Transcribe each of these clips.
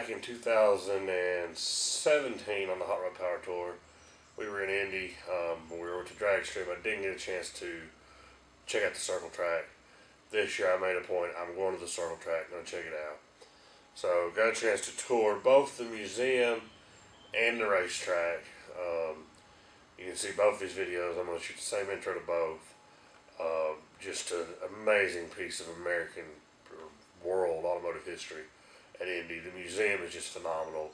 back in 2017 on the Hot Rod Power Tour. We were in Indy. When we were at the drag strip, I didn't get a chance to check out the circle track. This year I made a point, I'm going to the circle track, going to check it out. So got a chance to tour both the museum and the racetrack. You can see both these videos. I'm going to shoot the same intro to both. Just an amazing piece of American world automotive history at Indy. The museum is just phenomenal.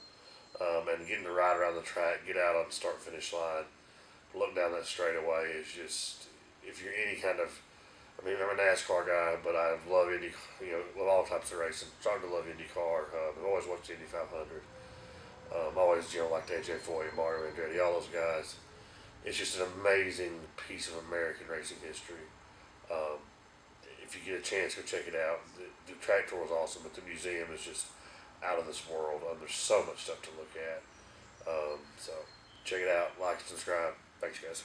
And getting to ride around the track, get out on the start finish line, look down that straightaway is just, if you're any kind of, I mean, I'm a NASCAR guy, but I love Indy, love all types of racing. Starting to love IndyCar. I've always watched the Indy 500. Always, like AJ Foy, Mario Andretti, all those guys. It's just an amazing piece of American racing history. If you get a chance, go check it out. The track tour is awesome, but the museum is just out of this world. There's so much stuff to look at. So check it out, like and subscribe. Thanks, guys.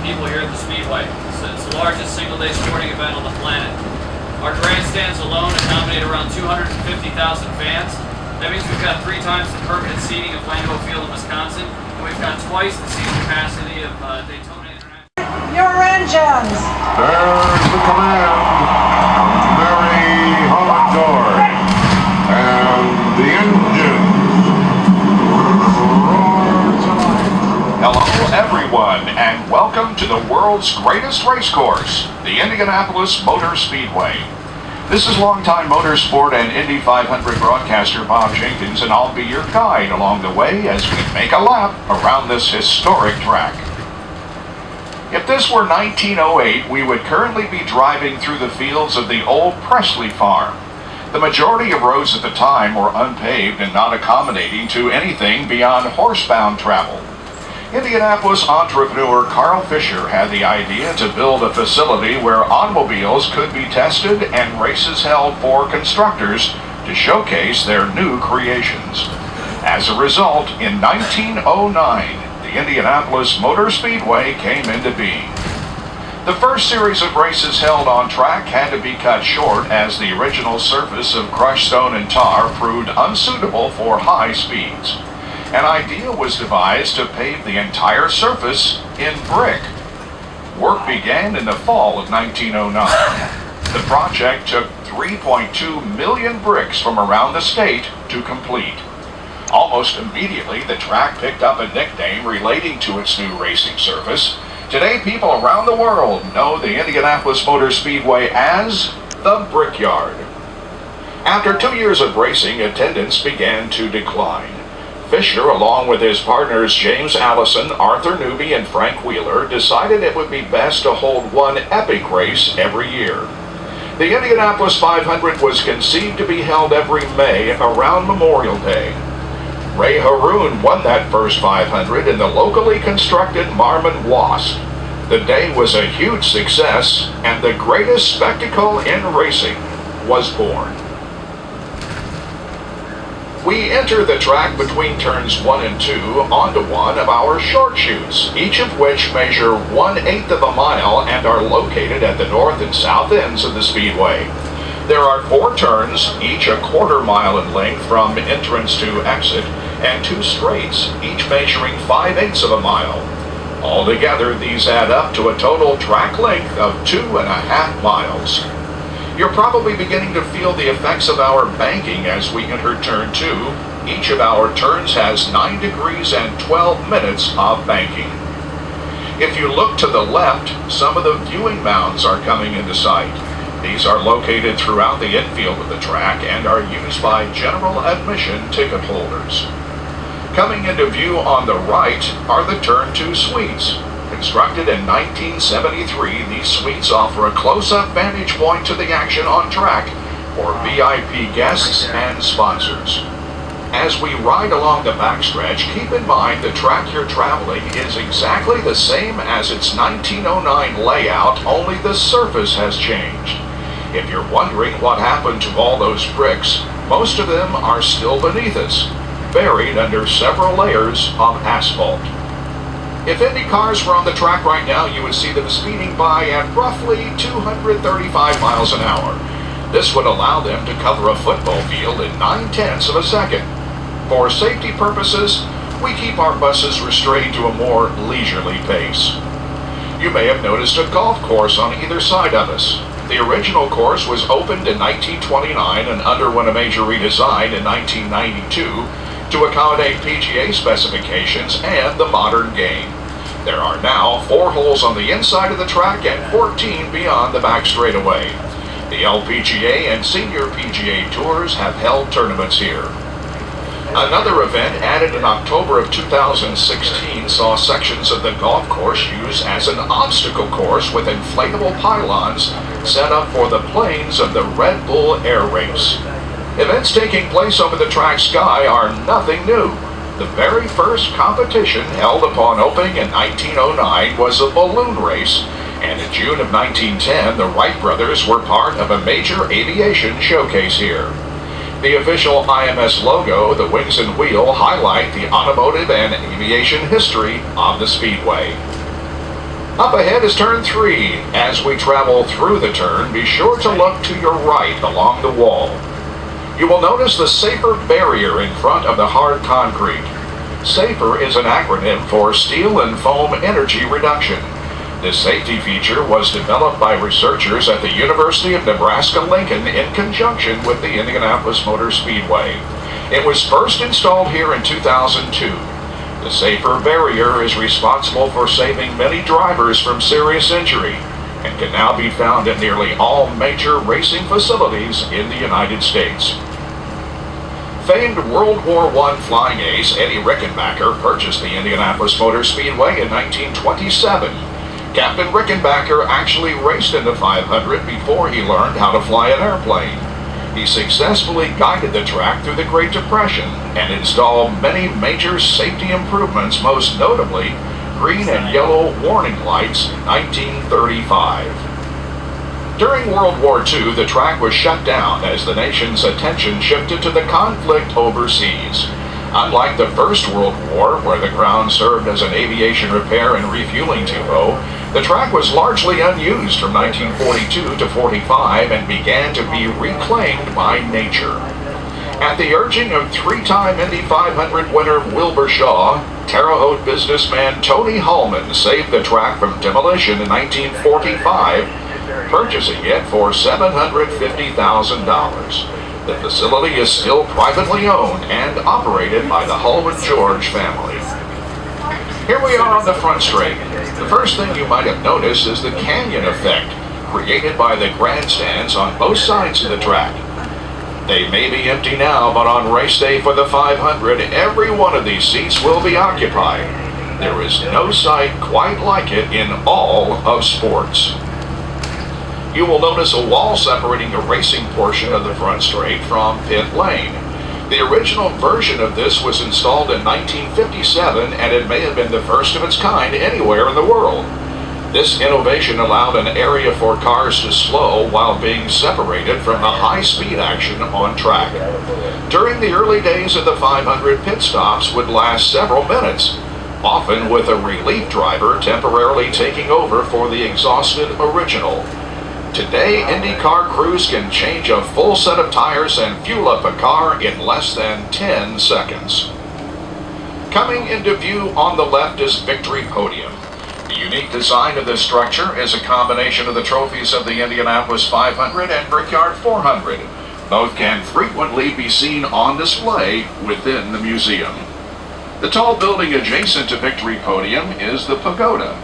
People here at the Speedway. It's the largest single-day sporting event on the planet. Our grandstands alone accommodate around 250,000 fans. That means we've got 3 times the permanent seating of Lambeau Field in Wisconsin, and we've got twice the seating capacity of Daytona International. Your engines! There's the command from Mary Hollendorf, and the engines roar tonight. Hello everyone, and welcome to the world's greatest race course, the Indianapolis Motor Speedway. This is longtime motorsport and Indy 500 broadcaster Bob Jenkins, and I'll be your guide along the way as we make a lap around this historic track. If this were 1908, we would currently be driving through the fields of the old Presley farm. The majority of roads at the time were unpaved and not accommodating to anything beyond horsebound travel. Indianapolis entrepreneur Carl Fisher had the idea to build a facility where automobiles could be tested and races held for constructors to showcase their new creations. As a result, in 1909, the Indianapolis Motor Speedway came into being. The first series of races held on track had to be cut short as the original surface of crushed stone and tar proved unsuitable for high speeds. An idea was devised to pave the entire surface in brick. Work began in the fall of 1909. The project took 3.2 million bricks from around the state to complete. Almost immediately, the track picked up a nickname relating to its new racing surface. Today, people around the world know the Indianapolis Motor Speedway as the Brickyard. After 2 years of racing, attendance began to decline. Fisher, along with his partners James Allison, Arthur Newby, and Frank Wheeler, decided it would be best to hold one epic race every year. The Indianapolis 500 was conceived to be held every May around Memorial Day. Ray Haroon won that first 500 in the locally constructed Marmon Wasp. The day was a huge success, and the greatest spectacle in racing was born. We enter the track between turns 1 and 2 onto one of our short chutes, each of which measure 1/8 of a mile and are located at the north and south ends of the speedway. There are 4 turns, each a 1/4 mile in length from entrance to exit, and 2 straights, each measuring 5/8 of a mile. Altogether, these add up to a total track length of 2.5 miles. You're probably beginning to feel the effects of our banking as we enter turn 2. Each of our turns has 9 degrees and 12 minutes of banking. If you look to the left, some of the viewing mounds are coming into sight. These are located throughout the infield of the track and are used by general admission ticket holders. Coming into view on the right are the turn 2 suites. Constructed in 1973, these suites offer a close-up vantage point to the action on track for VIP guests and sponsors. As we ride along the backstretch, keep in mind the track you're traveling is exactly the same as its 1909 layout, only the surface has changed. If you're wondering what happened to all those bricks, most of them are still beneath us, buried under several layers of asphalt. If Indy cars were on the track right now, you would see them speeding by at roughly 235 miles an hour. This would allow them to cover a football field in 9/10 of a second. For safety purposes, we keep our buses restrained to a more leisurely pace. You may have noticed a golf course on either side of us. The original course was opened in 1929 and underwent a major redesign in 1992 to accommodate PGA specifications and the modern game. There are now 4 holes on the inside of the track and 14 beyond the back straightaway. The LPGA and Senior PGA Tours have held tournaments here. Another event added in October of 2016 saw sections of the golf course used as an obstacle course with inflatable pylons set up for the planes of the Red Bull Air Race. Events taking place over the track sky are nothing new. The very first competition held upon opening in 1909 was a balloon race, and in June of 1910 the Wright brothers were part of a major aviation showcase here. The official IMS logo, the wings and wheel, highlight the automotive and aviation history of the Speedway. Up ahead is turn 3. As we travel through the turn, be sure to look to your right along the wall. You will notice the SAFER barrier in front of the hard concrete. SAFER is an acronym for Steel and Foam Energy Reduction. This safety feature was developed by researchers at the University of Nebraska-Lincoln in conjunction with the Indianapolis Motor Speedway. It was first installed here in 2002. The SAFER barrier is responsible for saving many drivers from serious injury and can now be found at nearly all major racing facilities in the United States. Famed World War I flying ace Eddie Rickenbacker purchased the Indianapolis Motor Speedway in 1927. Captain Rickenbacker actually raced in the 500 before he learned how to fly an airplane. He successfully guided the track through the Great Depression and installed many major safety improvements, most notably green and yellow warning lights in 1935. During World War II, the track was shut down as the nation's attention shifted to the conflict overseas. Unlike the First World War, where the ground served as an aviation repair and refueling depot, the track was largely unused from 1942 to 45 and began to be reclaimed by nature. At the urging of 3-time Indy 500 winner Wilbur Shaw, Terre Haute businessman Tony Hulman saved the track from demolition in 1945, purchasing it for $750,000. The facility is still privately owned and operated by the Hulman George family. Here we are on the front straight. The first thing you might have noticed is the canyon effect created by the grandstands on both sides of the track. They may be empty now, but on race day for the 500, every one of these seats will be occupied. There is no sight quite like it in all of sports. You will notice a wall separating the racing portion of the front straight from pit lane. The original version of this was installed in 1957, and it may have been the first of its kind anywhere in the world. This innovation allowed an area for cars to slow while being separated from the high-speed action on track. During the early days of the 500, pit stops would last several minutes, often with a relief driver temporarily taking over for the exhausted original. Today, IndyCar crews can change a full set of tires and fuel up a car in less than 10 seconds. Coming into view on the left is Victory Podium. The unique design of this structure is a combination of the trophies of the Indianapolis 500 and Brickyard 400. Both can frequently be seen on display within the museum. The tall building adjacent to Victory Podium is the Pagoda.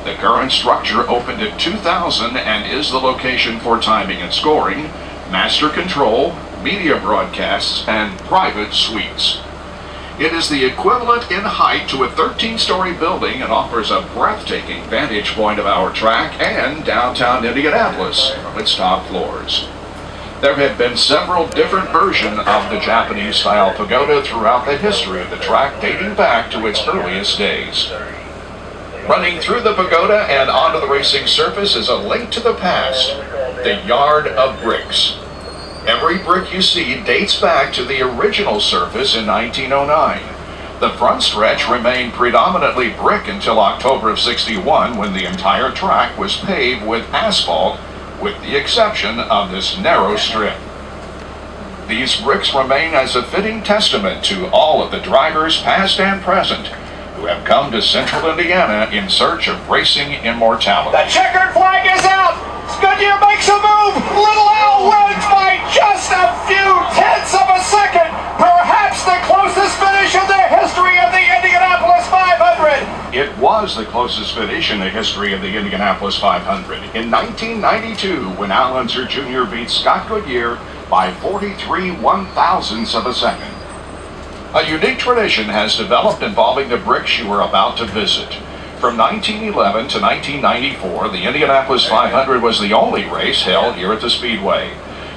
The current structure opened in 2000 and is the location for timing and scoring, master control, media broadcasts, and private suites. It is the equivalent in height to a 13-story building and offers a breathtaking vantage point of our track and downtown Indianapolis from its top floors. There have been several different versions of the Japanese-style pagoda throughout the history of the track, dating back to its earliest days. Running through the pagoda and onto the racing surface is a link to the past, the Yard of Bricks. Every brick you see dates back to the original surface in 1909. The front stretch remained predominantly brick until October of '61, when the entire track was paved with asphalt with the exception of this narrow strip. These bricks remain as a fitting testament to all of the drivers, past and present, who have come to Central Indiana in search of racing immortality. The checkered flag is out! Goodyear makes a move! Little Al wins by just a few tenths of a second! Perhaps the closest finish in the history of the Indianapolis 500! It was the closest finish in the history of the Indianapolis 500 in 1992 when Al Unser Jr. beat Scott Goodyear by 43 one-thousandths of a second. A unique tradition has developed involving the bricks you are about to visit. From 1911 to 1994, the Indianapolis 500 was the only race held here at the Speedway.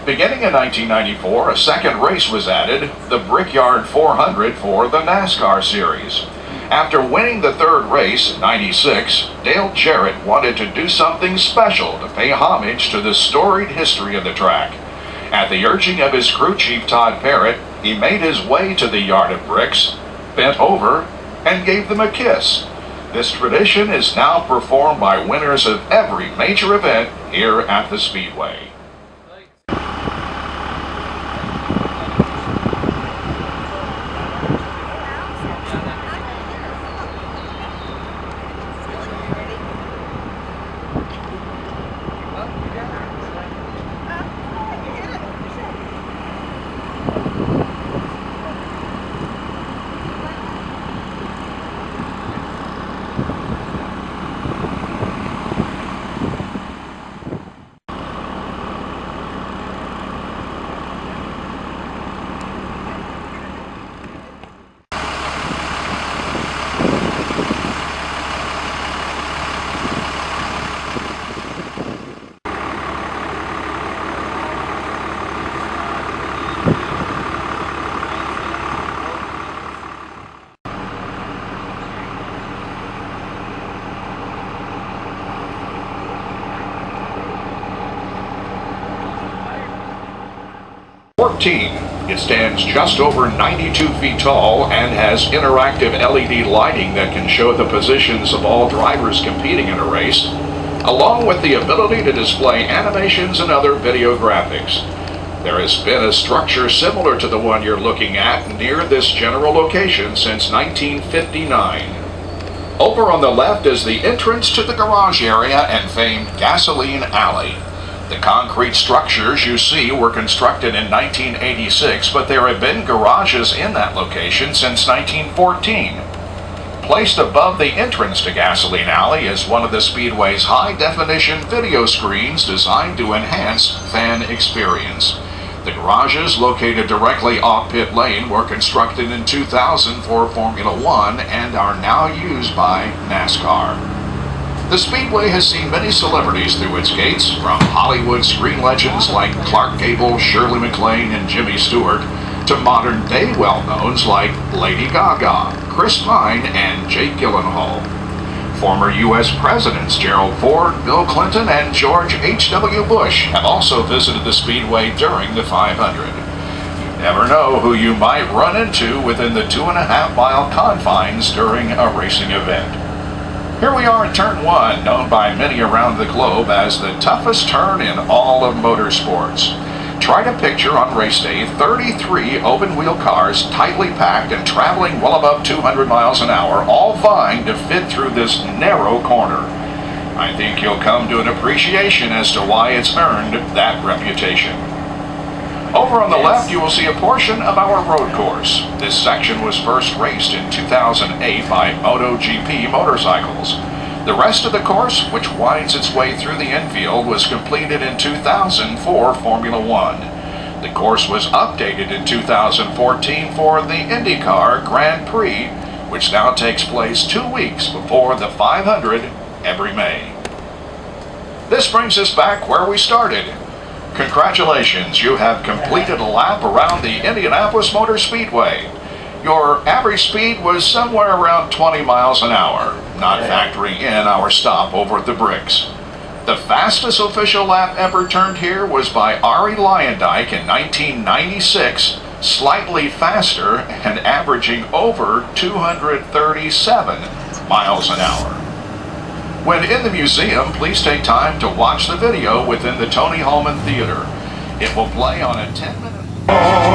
Beginning in 1994, a second race was added, the Brickyard 400 for the NASCAR series. After winning the third race in 96, Dale Jarrett wanted to do something special to pay homage to the storied history of the track. At the urging of his crew chief Todd Parrott, he made his way to the yard of bricks, bent over, and gave them a kiss. This tradition is now performed by winners of every major event here at the Speedway. It stands just over 92 feet tall and has interactive LED lighting that can show the positions of all drivers competing in a race, along with the ability to display animations and other video graphics. There has been a structure similar to the one you're looking at near this general location since 1959. Over on the left is the entrance to the garage area and famed Gasoline Alley. The concrete structures you see were constructed in 1986, but there have been garages in that location since 1914. Placed above the entrance to Gasoline Alley is one of the Speedway's high-definition video screens designed to enhance fan experience. The garages located directly off pit lane were constructed in 2000 for Formula One and are now used by NASCAR. The Speedway has seen many celebrities through its gates, from Hollywood screen legends like Clark Gable, Shirley MacLaine, and Jimmy Stewart, to modern-day well-knowns like Lady Gaga, Chris Pine, and Jake Gyllenhaal. Former U.S. Presidents Gerald Ford, Bill Clinton, and George H.W. Bush have also visited the Speedway during the 500. You never know who you might run into within the 2.5-mile confines during a racing event. Here we are at Turn 1, known by many around the globe as the toughest turn in all of motorsports. Try to picture on race day 33 open-wheel cars tightly packed and traveling well above 200 miles an hour, all vying to fit through this narrow corner. I think you'll come to an appreciation as to why it's earned that reputation. Over on the left, you will see a portion of our road course. This section was first raced in 2008 by MotoGP motorcycles. The rest of the course, which winds its way through the infield, was completed in 2000 for Formula One. The course was updated in 2014 for the IndyCar Grand Prix, which now takes place 2 weeks before the 500 every May. This brings us back where we started. Congratulations, you have completed a lap around the Indianapolis Motor Speedway. Your average speed was somewhere around 20 miles an hour, not factoring in our stop over at the bricks. The fastest official lap ever turned here was by Ari Lyondike in 1996, slightly faster and averaging over 237 miles an hour. When in the museum, please take time to watch the video within the Tony Holman Theater. It will play on a 10-minute...